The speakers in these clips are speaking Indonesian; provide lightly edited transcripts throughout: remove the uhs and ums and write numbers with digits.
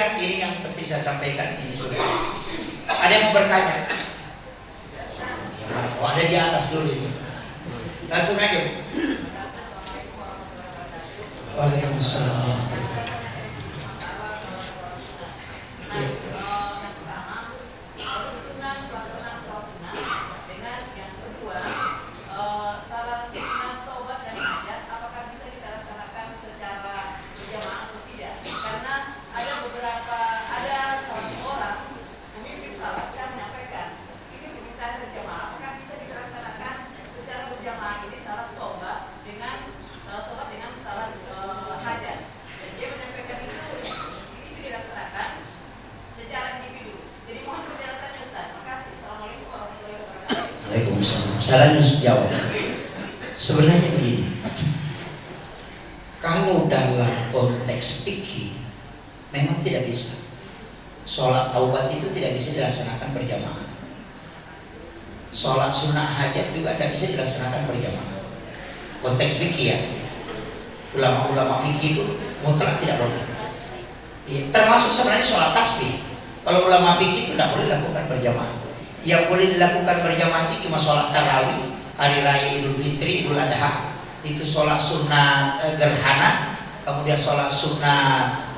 silakan. Ini yang penting saya sampaikan, ini sudah. Ada yang mau bertanya? Oh, ada di atas dulu ini. Langsung aja. Waalaikumsalam. Saya langsung jawab. Sebenarnya begini, kalau dalam konteks fikih memang tidak bisa. Sholat taubat itu tidak bisa dilaksanakan berjamaah. Sholat sunnah hajat juga tidak bisa dilaksanakan berjamaah. Konteks fikih ya, ulama-ulama fikih itu mutlak tidak boleh. Ya, termasuk sebenarnya sholat tasbih. Kalau ulama fikih itu tidak boleh dilakukan berjamaah. Yang boleh dilakukan berjamaah itu cuma sholat tarawih, hari raya Idul Fitri, Idul Adha. Itu sholat sunat gerhana, kemudian sholat sunat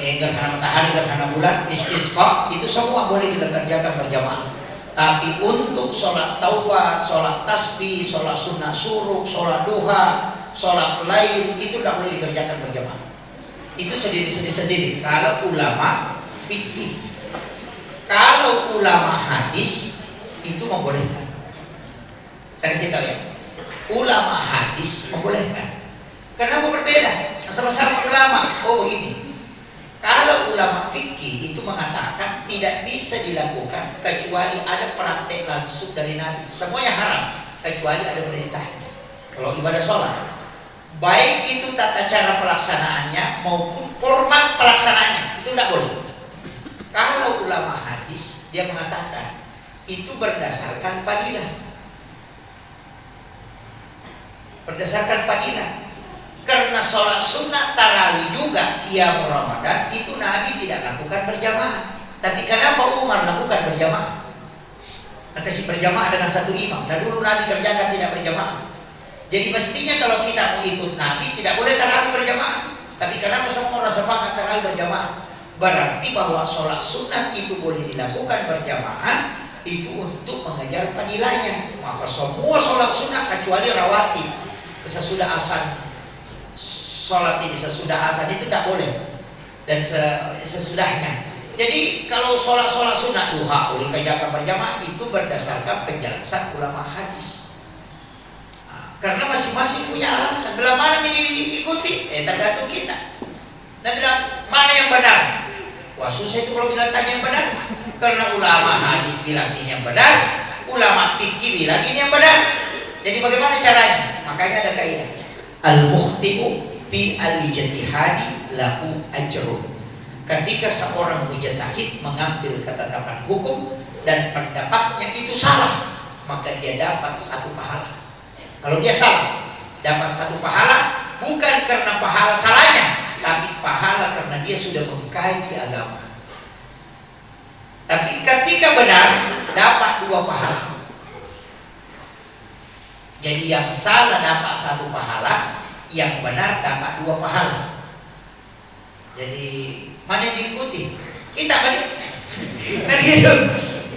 gerhana matahari, gerhana bulan, istisqa, itu semua boleh dikerjakan berjamaah. Tapi untuk sholat taubat, sholat tasbih, sholat sunat suruk, sholat duha, sholat lain, itu tidak boleh dikerjakan berjamaah. Itu sendiri-sendiri. Kalau ulama fikih. Kalau ulama hadis itu membolehkan. Saya kasih tahu ya, ulama hadis membolehkan. Kenapa berbeda? Sama-sama ulama. Oh begini. Kalau ulama fikih itu mengatakan tidak bisa dilakukan kecuali ada praktek langsung dari Nabi. Semuanya haram kecuali ada perintahnya. Kalau ibadah sholat, baik itu tata cara pelaksanaannya maupun format pelaksanaannya, itu tidak boleh. Kalau ulama hadis dia mengatakan itu berdasarkan fadilah. Berdasarkan fadilah. Karena sholat sunat tarawih juga qiyamul Ramadan itu Nabi tidak lakukan berjamaah. Tapi kenapa Umar lakukan berjamaah? Nah, kasih berjamaah dengan satu imam. Nah dulu Nabi kerjakan tidak berjamaah. Jadi mestinya kalau kita mau ikut Nabi tidak boleh tarawih berjamaah. Tapi kenapa semua orang sepakat tarawih berjamaah? Berarti bahwa sholat sunat itu boleh dilakukan berjamaah itu untuk mengejar fadilahnya. Maka semua sholat sunat kecuali rawatib sesudah azan, sholat ini sesudah azan itu tidak boleh dan sesudahnya. Jadi kalau sholat sunat duha boleh kerjakan berjamaah itu berdasarkan penjelasan ulama hadis. Karena masing-masing punya alasan. Dalam mana ini diikuti? Tergantung kita. Dan dalam mana yang benar? Wah susah itu kalau bilang tanya yang benar. Karena ulama hadis bilang ini yang benar, ulama fikih bilang ini yang benar. Jadi bagaimana caranya? Makanya ada kaidah. Al-mukhti'u fi al-ijtihadi lahu ajrun. Ketika seorang mujtahid mengambil ketetapan hukum dan pendapatnya itu salah, maka dia dapat satu pahala. Kalau dia salah, dapat satu pahala bukan karena pahala salahnya, tapi pahala karena dia sudah mengkaji agama. Tapi ketika benar dapat dua pahala. Jadi yang salah dapat satu pahala, yang benar dapat dua pahala. Jadi mana yang diikuti? Kita kan gitu.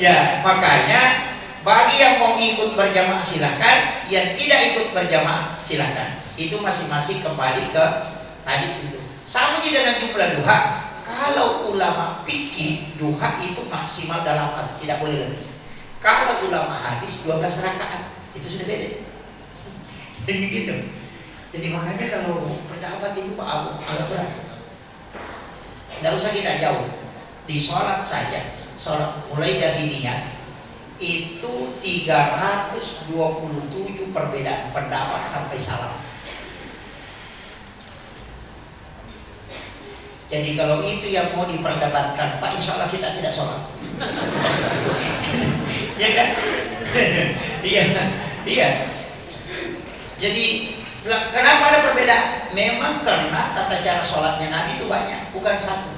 Ya makanya bagi yang mau ikut berjamaah silahkan, yang tidak ikut berjamaah silahkan. Itu masing-masing kembali ke tadi itu. Sama juga dengan jumlah duha. Kalau ulama fikih duha itu maksimal 8, tidak boleh lebih. Kalau ulama hadis 12 rakaat, itu sudah beda. Jadi gitu. Jadi makanya kalau pendapat itu Pak Abu agak berat. Tidak usah kita jauh. Di sholat saja, sholat mulai dari niat itu 327 perbedaan pendapat sampai salam. Jadi kalau itu yang mau diperdebatkan, Pak, insya Allah kita tidak sholat. Iya kan? Iya. Jadi Kenapa ada perbedaan? Memang karena tata cara sholatnya Nabi itu banyak, bukan satu.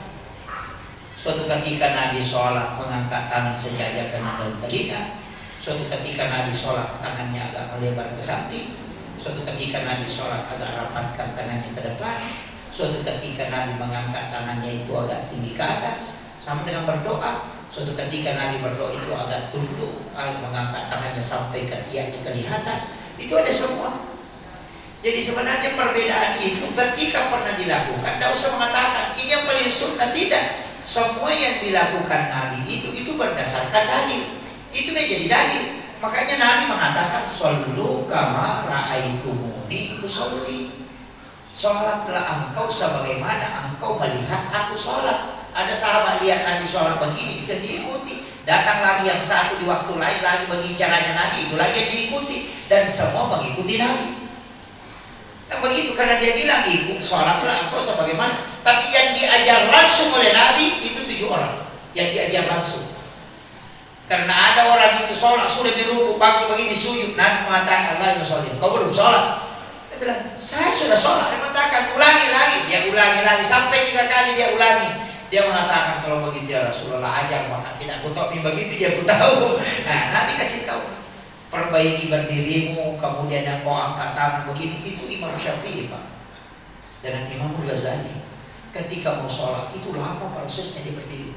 Suatu ketika Nabi sholat mengangkat tangan sejajar dengan daun telinga. Suatu ketika Nabi sholat tangannya agak melebar ke samping. Suatu ketika Nabi sholat agak rapatkan tangannya ke depan. Suatu ketika Nabi mengangkat tangannya itu agak tinggi ke atas, sama dengan berdoa. Suatu ketika Nabi berdoa itu agak tunduk, mengangkat tangannya sampai ketiaknya kelihatan. Itu ada semua. Jadi sebenarnya perbedaan itu ketika pernah dilakukan, tidak usah mengatakan ini yang paling sunnah, tidak. Semua yang dilakukan Nabi itu berdasarkan dalil. Itu menjadi dalil. Makanya Nabi mengatakan shollu kama ra'aitumuni usolli. Sholatlah engkau sebagaimana engkau melihat aku sholat. Ada sahabat lihat Nabi sholat begini, itu diikuti. Datang lagi yang satu di waktu lain lagi bagi caranya Nabi, itu lagi yang diikuti. Dan semua mengikuti Nabi. Begitu, karena dia bilang ikut sholatlah engkau sebagaimana. Tapi yang diajar langsung oleh Nabi itu 7 orang yang diajar langsung. Karena ada orang itu sholat sudah diruku baki begini sujud, Nabi mengatakan Allah yang sholat, kau belum sholat. Dia bilang saya sudah sholat. Dia mengatakan ulangi lagi, dia ulangi lagi sampai 3 kali dia ulangi. Dia mengatakan kalau begitu ya Rasulullah ajar, maka tidak aku tahu begitu dia aku tahu. Nah Nabi kasih tahu, perbaiki berdirimu, kemudian yang kau angkat tangan begini. Itu Imam Syafi'i Pak dengan Imam Ghazali ketika mau sholat itu lama prosesnya dia berdiri.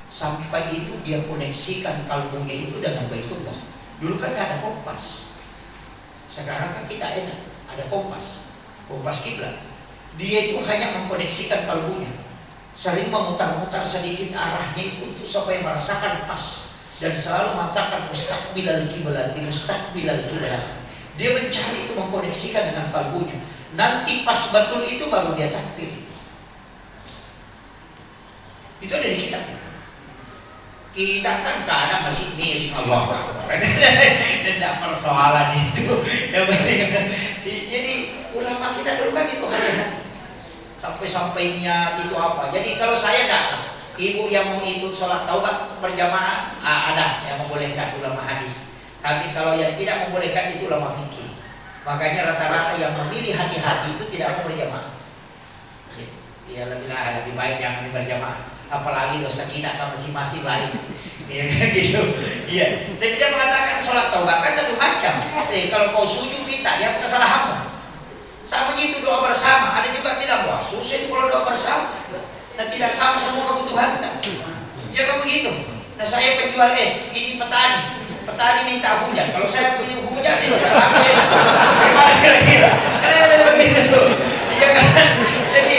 Sampai itu dia koneksikan kalbunya itu dengan Baitullah. Dulu kan ada kompas, sekarang kan kita enak ada kompas kiblat. Dia itu hanya mengkoneksikan kalbunya, sering memutar-mutar sedikit arahnya itu untuk supaya merasakan pas. Dan selalu mengatakan mustaqbilal kiblat. Dia mencari itu, mengkoneksikan dengan kalbunya. Nanti pas betul itu baru dia takbir. Itu dari kita. Kita kan kadang masih miring Allah. Tidak persoalan itu. Jadi ulama kita dulu kan itu hati-hati. Sampai-sampai niat itu apa. Jadi kalau saya tidak, ibu yang mau ikut sholat taubat berjamaah ada yang membolehkan, ulama hadis. Tapi kalau yang tidak membolehkan itu ulama fikih. Makanya rata-rata yang memilih hati-hati itu tidak mau berjamaah. Ya lebih baik jangan berjamaah. Apalagi dosa kita kan masing-masing lain. Ya gitu. Iya. Dan dia mengatakan sholat taubat kan satu macam. Kalau kau sujud minta dia kesalahanmu. Sama itu doa bersama. Ada juga bilang wah susah itu kalau doa bersama. Dan tidak sama semua kebutuhan kan? Ya kan begitu. Nah saya penjual es, ini petani minta hujan. Kalau saya punya hujan dia tidak laku es. Gimana kira-kira? Karena begitu. Iya kan? Jadi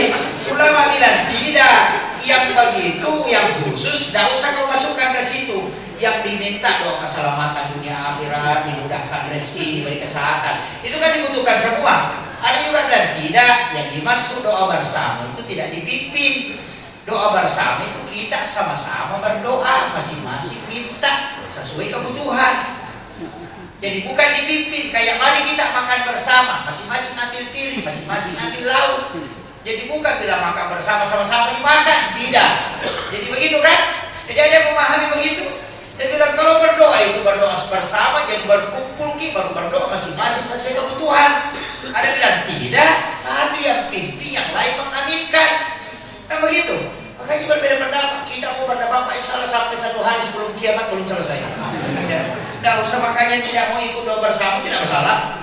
ulama bilang tidak, yang begitu yang khusus, tidak usah kau masukkan ke situ. Yang diminta doa keselamatan dunia akhirat, dimudahkan rezeki, diberi kesehatan. Itu kan dibutuhkan semua. Ada juga dan tidak, yang dimaksud doa bersama itu tidak dipimpin. Doa bersama itu kita sama-sama berdoa, masing-masing minta sesuai kebutuhan. Jadi bukan dipimpin kayak mari kita makan bersama, masing-masing ambil piring, masing-masing ambil lauk. Jadi bukan bila makan bersama sama-sama dimakan, tidak. Jadi begitu kan? Jadi ada yang memahami begitu. Dia bilang kalau berdoa itu berdoa bersama, jadi berkumpul baru berdoa masing-masing sesuai kebutuhan. Ada bilang tidak, satu yang pimpin, yang lain mengaminkan. Nah begitu. Makanya berbeda pendapat. Kita mau berdebat insya Allah sampai 1 hari sebelum kiamat belum selesai. Tidak usah, makanya tidak mau ikut doa bersama tidak masalah.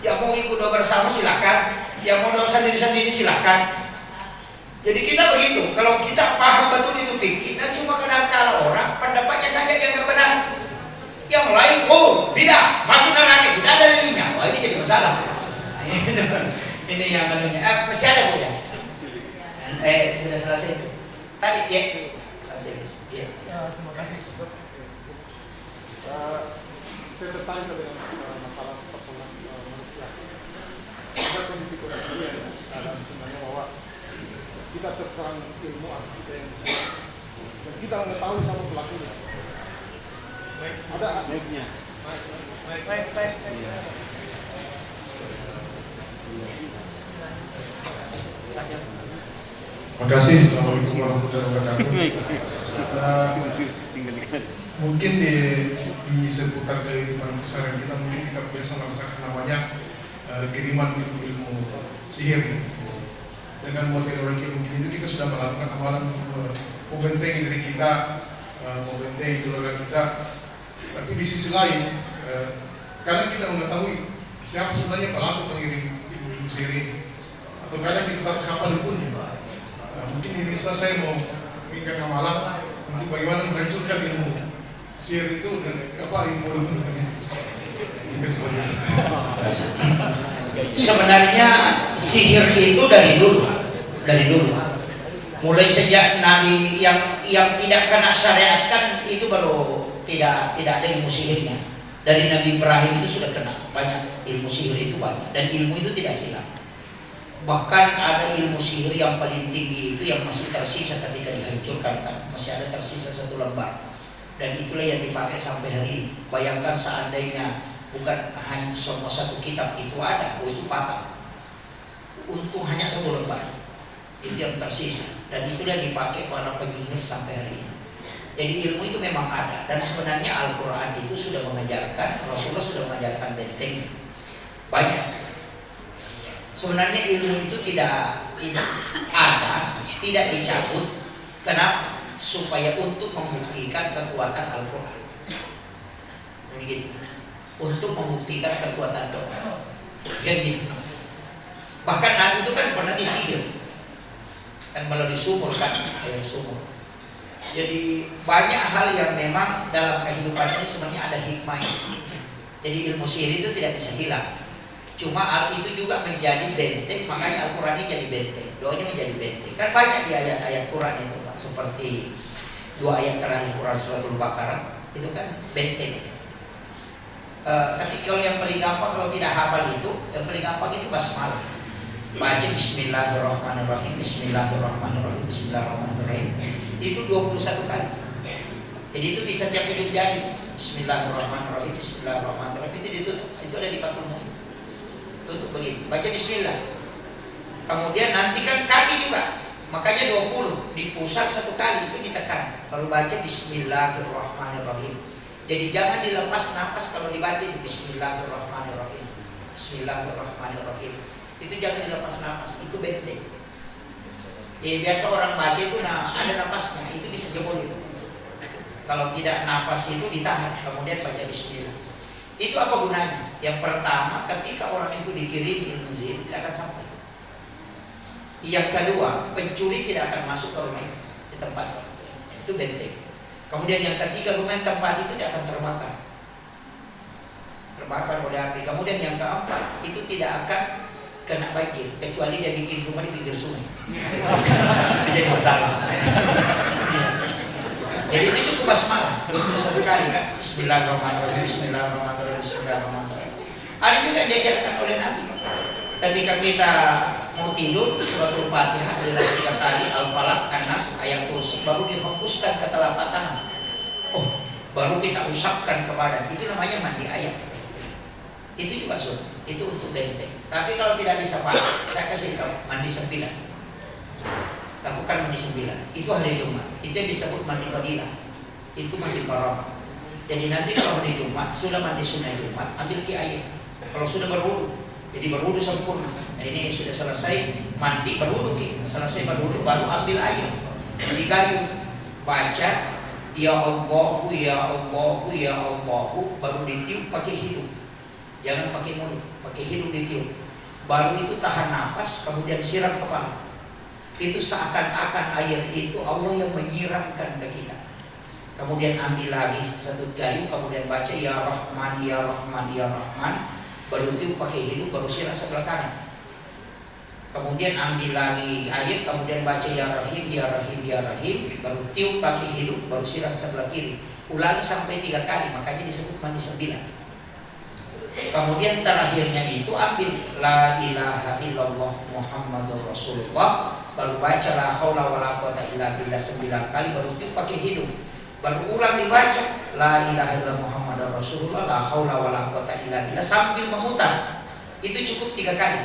Yang mau ikut doa bersama silakan. Yang mau doa sendiri-sendiri silakan. Jadi kita begitu. Kalau kita paham betul itu fikih, nah cuma kadang-kala orang pendapatnya saja yang nggak benar. Yang lain, oh bidah, masuk neraka, tidak ada dalilnya. Wah ini jadi masalah. Ini yang menunya. Masih ada Bu ya? Sudah selesai itu. Tadi ya. Ya. Terima kasih. Saya tertarik dengan masalah personal manusia. Ada kondisi yang dalam sebenarnya bahwa kita terserang ilmuwan kita yang dan kita mengetahui sama pelakunya. Ada baiknya. Baik. Terima kasih. Assalamualaikum warahmatullahi wabarakatuh. Mungkin di seputar kehidupan keseharian kita mungkin kita biasa merasakan namanya kiriman ilmu sihir. Dengan teknologi mungkin itu kita sudah melakukan amalan untuk membentengi diri kita, membentengi keluarga kita. Tapi di sisi lain, kadang kita mengetahui siapa sebenarnya pelaku pengirim ilmu sihir ini, atau kadang kita tahu siapa dukunnya. Mungkin ini saya mau mengingat amalan untuk bagaimana menghancurkan ilmu sihir itu dan ilmu dukun Sebenarnya sihir itu dari dulu, mulai sejak Nabi yang tidak kena syariat kan itu baru tidak ada ilmu sihirnya. Dari Nabi Ibrahim itu sudah kena banyak ilmu sihir itu banyak, dan ilmu itu tidak hilang. Bahkan ada ilmu sihir yang paling tinggi itu yang masih tersisa ketika dihancurkan kan, masih ada tersisa 1 lembar, dan itulah yang dipakai sampai hari ini. Bayangkan seandainya bukan hanya semua 1 kitab itu ada, itu patah. Untung hanya 1 lembar itu yang tersisa, dan itu yang dipakai para penyihir sampai hari ini. Jadi ilmu itu memang ada, dan sebenarnya Al-Quran itu sudah mengajarkan, Rasulullah sudah mengajarkan benteng banyak. Sebenarnya ilmu itu tidak ada, tidak dicabut. Kenapa? Supaya untuk membuktikan kekuatan Al-Quran. Begitu. Untuk membuktikan kekuatan doa. Kan gitu. Bahkan Nabi itu kan pernah disihir, kan melalui sumur kan, air sumur. Jadi banyak hal yang memang dalam kehidupan ini sebenarnya ada hikmahnya. Jadi ilmu sihir itu tidak bisa hilang. Cuma hal itu juga menjadi benteng, makanya Al-Quran ini jadi benteng, doanya menjadi benteng. Kan banyak di ayat-ayat Quran itu Pak, seperti 2 ayat terakhir Quran surat Al-Baqarah itu kan benteng. Tapi kalau yang paling gampang, kalau tidak hafal itu, yang paling gampang itu basmalah. Baca Bismillahirrahmanirrahim, Bismillahirrahmanirrahim, Bismillahirrahmanirrahim. Itu 21 kali. Jadi itu bisa tiap ujung jari. Bismillahirrahmanirrahim, Bismillahirrahmanirrahim. Itu ditutup. Itu ada di patung mulut. Tutup begini. Baca Bismillah. Kemudian nanti kan kaki juga. Makanya 20 di pusat 1 kali itu ditekan. Baru baca Bismillahirrahmanirrahim. Jadi jangan dilepas nafas kalau dibaca itu Bismillahirrahmanirrahim. Bismillahirrahmanirrahim. Itu jangan dilepas nafas, itu benteng. Biasa orang baca itu ada nafasnya, itu bisa jebol itu. Kalau tidak nafas itu ditahan, kemudian baca Bismillah. Itu apa gunanya? Yang pertama, ketika orang itu dikirimi ilmu sihir tidak akan sampai. Yang kedua, pencuri tidak akan masuk ke rumah itu, di tempat itu benteng. Kemudian yang ketiga, rumah tempat itu tidak akan terbakar oleh api. Kemudian yang keempat, itu tidak akan kena banjir, kecuali dia bikin rumah di pinggir sungai. Jadi masalah. Jadi itu cukup basmalah 21 kali kan. Bismillahirrahmanirrahim, Bismillahirrahmanirrahim, Bismillahirrahmanirrahim. Ada juga yang diajarkan oleh Nabi. Ketika kita mau tidur, suratul Fatihah adalah 3 kali, Al-Falaq, An-Nas, ayat kursi, baru dihembuskan ke telapak tangan. Baru kita usapkan ke badan. Itu namanya mandi ayat. Itu juga sunnah. Itu untuk benteng. Tapi kalau tidak bisa Pak, saya kasih tahu, mandi 9. Lakukan mandi 9. Itu hari Jumat. Itu yang disebut mandi fadilah. Itu mandi karamah. Jadi nanti kalau hari Jumat sudah mandi sunnah Jumat, ambil air. Kalau sudah berwudu, jadi berwudu sempurna. Nah, ini sudah selesai mandi berwudu, selesai berwudu baru ambil air, digayung, baca ya Allahu ya Allahu ya Allahu, baru ditiup pakai hidung, jangan pakai mulut, pakai hidung ditiup. Baru itu tahan nafas, kemudian siram kepala. Itu seakan-akan air itu Allah yang menyiramkan ke kita. Kemudian ambil lagi 1 gayung, kemudian baca ya Rahman ya Rahman ya Rahman, baru tiup pakai hidung, baru siram sebelah kanan. Kemudian ambil lagi air, kemudian baca ya Rahim ya Rahim ya Rahim, baru tiup pakai hidung, baru siram sebelah kiri. Ulangi sampai 3 kali, makanya disebut mandi 9. Kemudian terakhirnya itu ambil la ilaha illallah Muhammadur Rasulullah, baru baca la haula wala quwata illa billah 9 kali, baru tiup pakai hidung. Baru ulang dibaca la ilaha illallah Muhammadur Rasulullah, la haula wala quwata illa billah sambil memutar. Itu cukup 3 kali.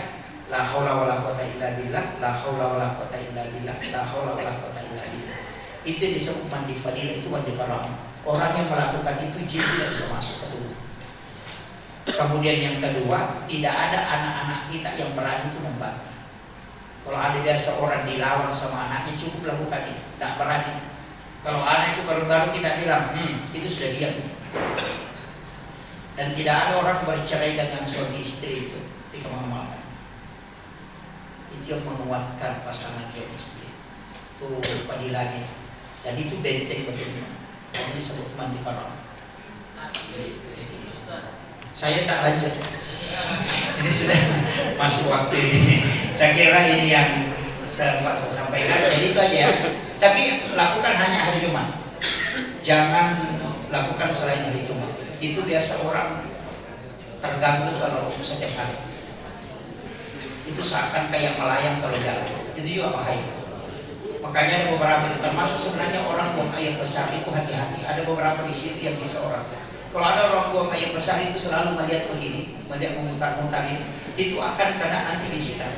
La haula wala quwata illa billah, la haula wala quwata illa billah, la haula wala quwata illa billah. Itu disebut mandi fadilah, itu mandi karamah. Orang yang melakukan itu jin tidak bisa masuk ke tubuh. Kemudian yang kedua, tidak ada anak-anak kita yang berani itu membantah. Kalau ada biasa orang dilawan sama anaknya, cukup lakukan itu, tidak berani. Kalau anak itu kalau baru kita bilang, itu sudah diam. Dan tidak ada orang bercerai dengan suami istri itu ketika mengamalkan. Itu yang menguatkan pasangan suami istri. Itu padilannya. Dan itu benteng betul-betul. Yang disebut mandi karam. Saya tak lanjut. Ini sudah masuk waktu ini. Saya kira ini yang saya sampaikan. Jadi itu aja ya. Tapi lakukan hanya hari Jumat. Jangan lakukan selain hari Jumat. Itu biasa orang terganggu kalau setiap hari. Itu seakan kayak melayang kalau jalan. Itu juga bahaya. Makanya ada beberapa, termasuk sebenarnya orang buang air besar itu hati-hati. Ada beberapa di situ yang bisa orang. Kalau ada orang buang air besar itu selalu melihat begini, melihat memutar-mutar ini, itu akan kena nanti bisikan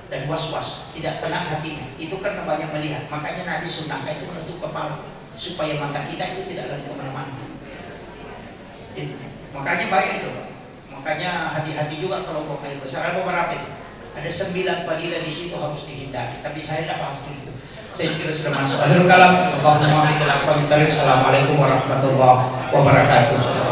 dan was-was, tidak tenang hatinya. Itu karena banyak melihat. Makanya Nabi sunnahkan itu menutup kepala supaya mata kita itu tidak lari kemana-mana. Itu. Makanya baik itu. Makanya hati-hati juga kalau buang air besar. Ada beberapa itu. Ada 9 fadilah di situ harus dihindari. Tapi saya tidak bahas begitu. Saya kira sudah masuk. Akhirul kalam. Assalamualaikum warahmatullahi wabarakatuh.